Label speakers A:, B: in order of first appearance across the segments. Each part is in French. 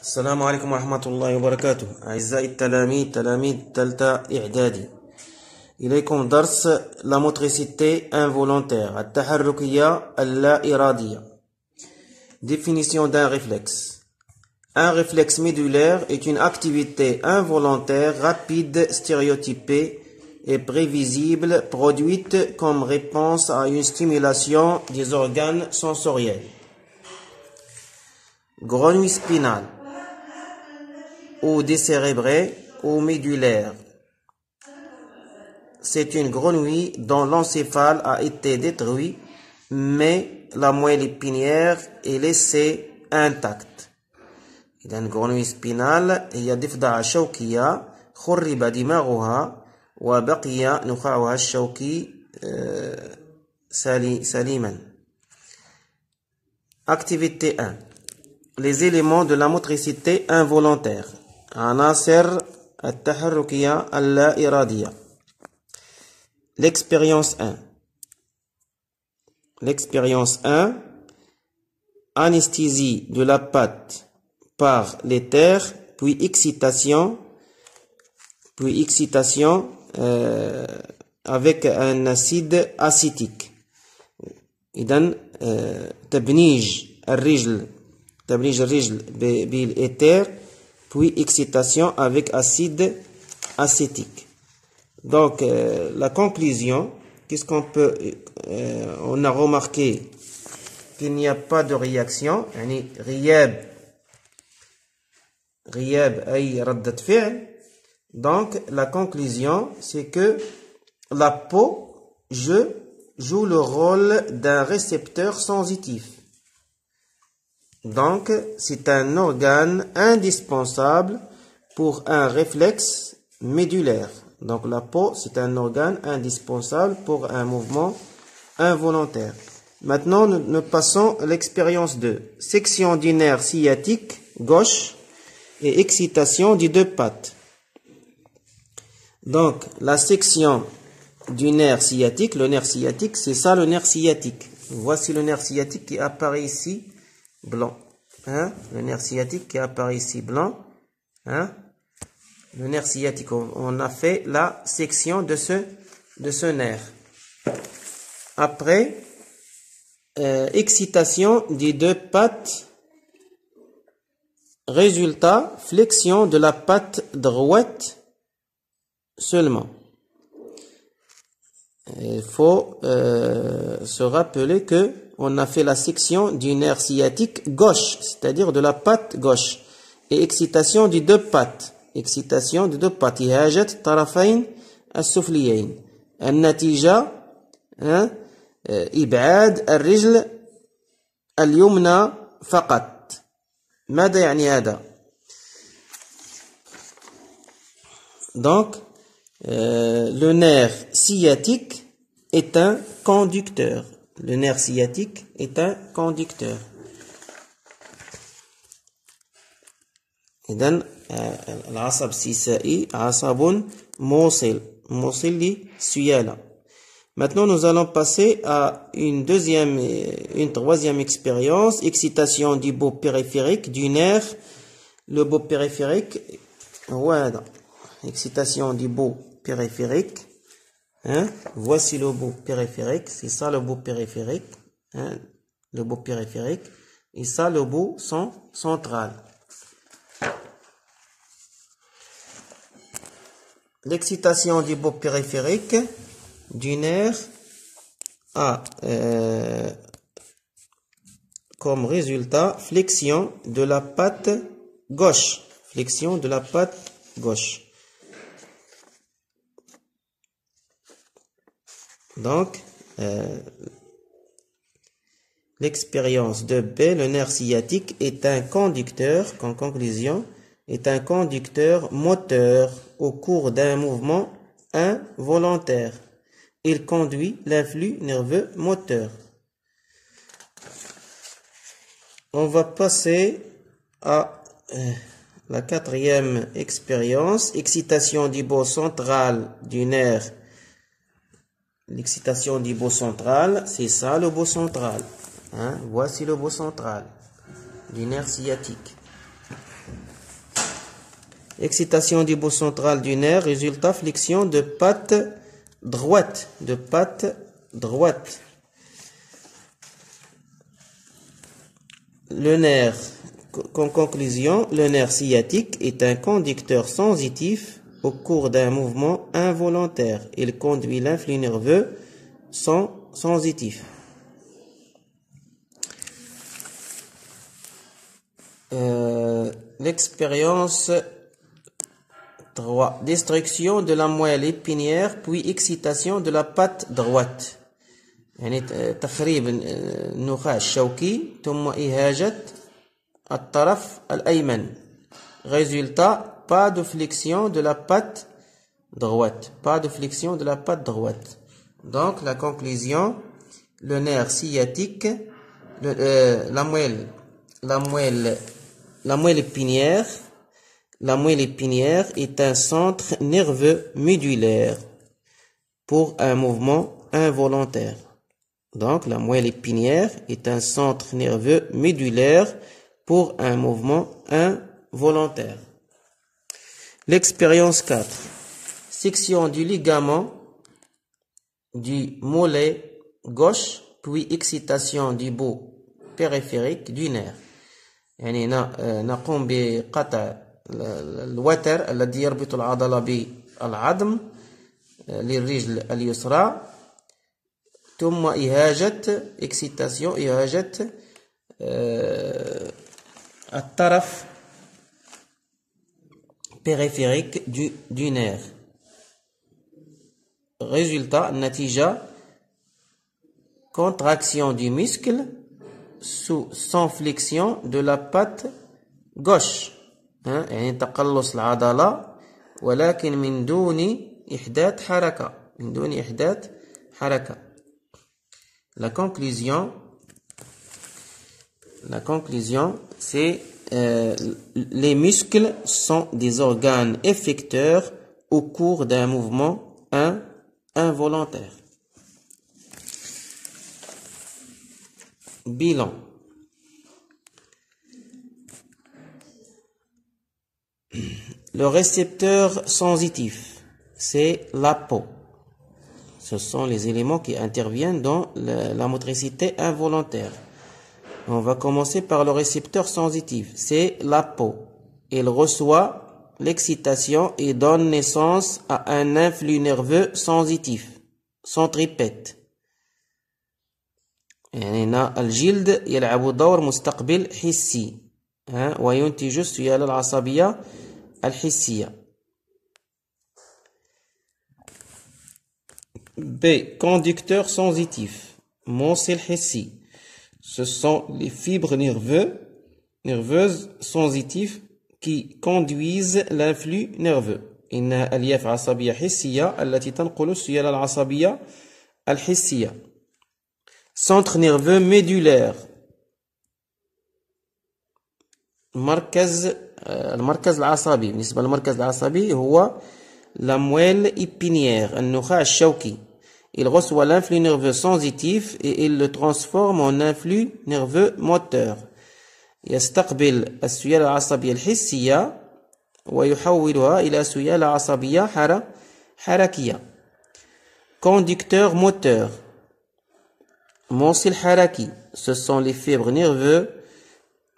A: السلام عليكم ورحمة الله وبركاته. أعزائي التلاميذ تلاميذ تالتة إعدادي، إليكم درس la motricité involontaire التحركية اللا إرادية. Définition d'un réflexe. Un réflexe médulaire est une activité involontaire, rapide, stéréotypée et prévisible, produite comme réponse à une stimulation des organes sensoriels. Grenouille spinale ou décérébrée ou médulaire. C'est une grenouille dont l'encéphale a été détruit, mais la moelle épinière est laissée intacte. إذن grenouille spinale هي ضفدعة شوكية خرب دماغها وبقي نخاعها الشوكي سليما. Activité 1. Les éléments de la motricité involontaire. عناصر التحركية اللا إرادية. L'expérience 1. L'expérience 1. Anesthésie de la patte par l'éther, puis excitation avec un acide acétique. إذن تبنيج الرجل بالإتر puis excitation avec acide acétique. Donc la conclusion, qu'est-ce qu'on peut on a remarqué qu'il n'y a pas de réaction, يعني غياب أي ردة فعل. Donc la conclusion, c'est que la peau joue le rôle d'un récepteur sensitif. Donc, c'est un organe indispensable pour un réflexe médulaire. Donc, la peau, c'est un organe indispensable pour un mouvement involontaire. Maintenant, nous passons à l'expérience 2. Section du nerf sciatique gauche et excitation des deux pattes. Donc, la section du nerf sciatique, le nerf sciatique, c'est ça le nerf sciatique. Voici le nerf sciatique qui apparaît ici. Blanc, hein? Le nerf sciatique qui apparaît ici blanc, hein? Le nerf sciatique, on a fait la section de ce nerf. Après, excitation des deux pattes. Résultat, flexion de la patte droite seulement. Il faut se rappeler que on a fait la section du nerf sciatique gauche, c'est-à-dire de la patte gauche, et excitation des deux pattes. Excitation des deux pattes. إهاجة الطرفين السفليين. النتيجة إبعاد الرجل اليمنى فقط. ماذا يعني هذا؟ Donc, le nerf sciatique est un conducteur. Le nerf sciatique est un conducteur. إذن العصب السيسائي عصب موصل للسيالة. Maintenant, nous allons passer à une troisième expérience, excitation du beau périphérique du nerf. Le beau périphérique, voilà. Excitation du beau périphérique. Hein? Voici le beau périphérique, c'est ça le beau périphérique, hein? Le beau périphérique, et ça le beau central. L'excitation du beau périphérique du nerf a comme résultat flexion de la patte gauche. Flexion de la patte gauche. Donc, l'expérience de B, le nerf sciatique est un conducteur, en conclusion, est un conducteur moteur au cours d'un mouvement involontaire. Il conduit l'influx nerveux moteur. On va passer à la quatrième expérience, excitation du beau central du nerf. L'excitation du beau central, c'est ça le beau central. Hein? Voici le beau central du nerf sciatique. Excitation du bout central du nerf, résultat flexion de patte droite, Le nerf, en conclusion, le nerf sciatique est un conducteur sensitif au cours d'un mouvement involontaire. Il conduit l'influx nerveux sensitif. L'expérience 3. Destruction de la moelle épinière puis excitation de la patte droite. يعني تخريب النخاع الشوكي ثم إهاجة الطرف الأيمن. Résultat, pas de flexion de la patte droite. Donc la conclusion, le nerf sciatique, la moelle épinière est un centre nerveux médulaire pour un mouvement involontaire. Donc, la moelle épinière est un centre nerveux médulaire pour un mouvement involontaire. L'expérience 4. Section du ligament du mollet gauche, puis excitation du bout périphérique du nerf. يعني نقوم بقطع الوتر الذي يربط العضلة بالعظم للرجل اليسرى ثم إهاجة الطرف périphérique du nerf. Résultat, النتيجة, contraction du muscle sans flexion de la patte gauche. يعني تقلص العضلة ولكن من دون إحداث حركة. La conclusion, c'est les muscles sont des organes effecteurs au cours d'un mouvement involontaire. Bilan. Le récepteur sensitif, c'est la peau. Ce sont les éléments qui interviennent dans la motricité involontaire. On va commencer par le récepteur sensitif, c'est la peau. Il reçoit l'excitation et donne naissance à un influx nerveux sensitif, centripète. يعني الجلد يلعب دور مستقبل حسي وينتج السيالة العصبية الحسية. B. Conducteur sensitif, موصل حسي. Ce sont les fibres nerveuses sensitives qui conduisent l'influx nerveux. إنها ألياف عصبية حسية التي تنقل السيالة العصبية الحسية. Centre nerveux médulaire. المركز العصبي. بالنسبة للمركز العصبي هو la moelle épinière, النخاع الشوكي. Il reçoit l'influx nerveux sensitif et il le transforme en influx nerveux moteur. يستقبل السيالة العصبية الحسية ويحولها إلى سيالة عصبية حركية. Conducteur moteur. موصل حركي. Ce sont les fibres nerveuses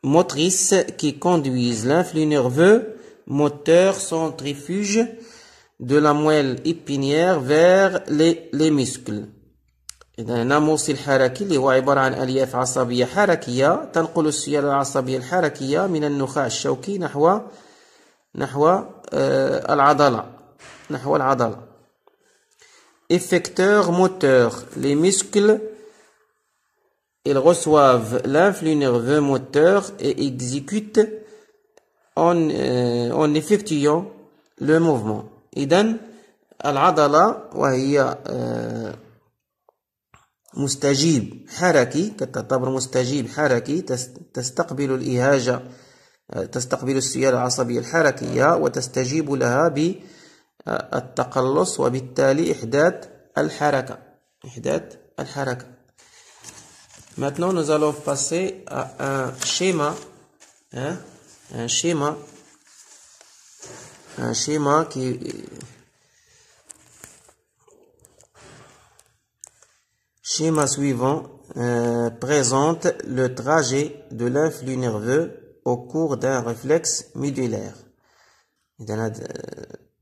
A: motrices qui conduisent l'influx nerveux moteur centrifuge de la moelle épinière vers les muscles. إذا هنا موصل حركي اللي هو عبارة عن ألياف عصبية حركية تنقل السيالة العصبية الحركية من النخاع الشوكي نحو العضلة. Effecteur moteur. Les muscles, ils reçoivent l'influx nerveux moteur et exécutent en effectuant le mouvement. إذن العضلة وهي مستجيب حركي، تعتبر مستجيب حركي، تستقبل الإهاجة، تستقبل السيالة العصبية الحركية وتستجيب لها بالتقلص وبالتالي إحداث الحركة. Maintenant, nous allons passer à un schéma un schéma qui schéma suivant présente le trajet de l'influx nerveux au cours d'un réflexe médulaire.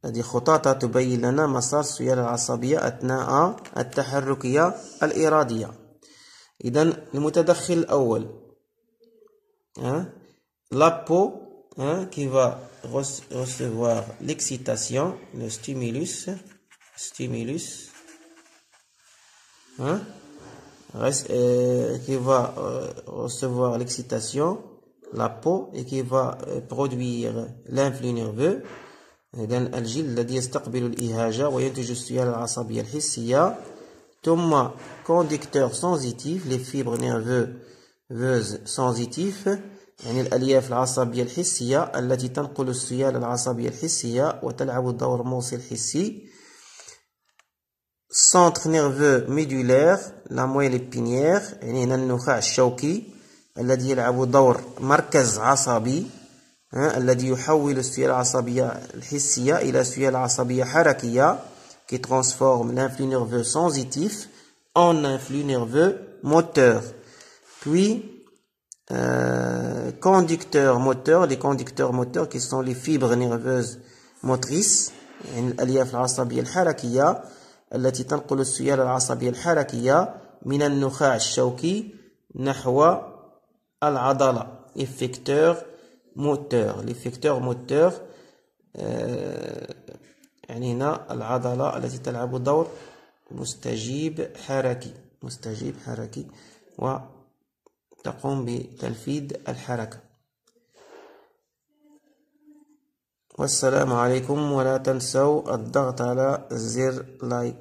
A: هذه خطاطة تبين لنا مسار السيالة العصبية أثناء التحركية الإرادية. إذن المتدخل الأول la peau qui va recevoir l'excitation, le stimulus qui va recevoir l'excitation, la peau, et qui va produire l'influx nerveux. إذن الجلد الذي يستقبل الإهاجة وينتج السيالة العصبية الحسية. ثم conducteur sensitif, les fibres nerveuses sensitives، يعني الألياف العصبية الحسية التي تنقل السيالة العصبية الحسية وتلعب دور موصل حسي. centre nerveux médulaire، la moelle épinière، يعني هنا النخاع الشوكي الذي يلعب دور مركز عصبي الذي يحول السيالة العصبية الحسية إلى سيالة عصبية حركية qui transforme l'influx nerveux sensitif en influx nerveux moteur. Puis conducteurs moteurs، les conducteurs moteurs qui sont les fibres nerveuses motrices، يعني الألياف العصبية الحركية التي تنقل السيالة العصبية الحركية من النخاع الشوكي نحو العضلة. effecteur moteur، l'effecteur moteur يعني هنا العضلة التي تلعب دور مستجيب حركي وتقوم بتنفيذ الحركة. والسلام عليكم، ولا تنسوا الضغط على زر لايك.